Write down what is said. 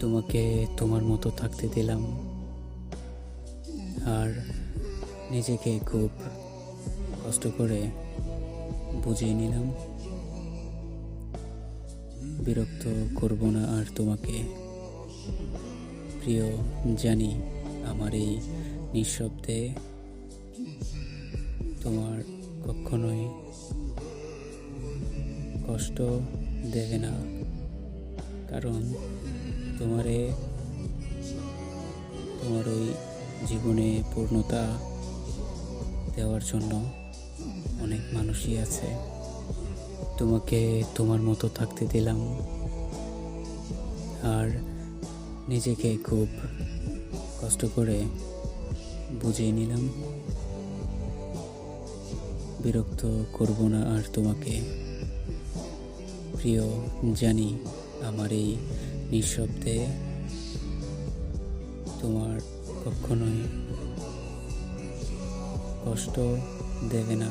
তোমাকে তোমার মতো থাকতে দিলাম, আর নিজেকে খুব কষ্ট করে বুঝিয়ে নিলাম। বিরক্ত করব না আর তোমাকে। প্রিয়, জানি আমার এই নিঃশব্দে তোমার কখনোই কষ্ট দেবে না, কারণ তোমার ওই জীবনে পূর্ণতা দেওয়ার জন্য অনেক মানুষই আছে। তোমাকে তোমার মতো থাকতে দিলাম, আর নিজেকে খুব কষ্ট করে বুঝিয়ে নিলাম। বিরক্ত করব না আর তোমাকে। প্রিয়, জানি আমার এই নিঃশব্দে তোমার কখনোই কষ্ট দেবে না।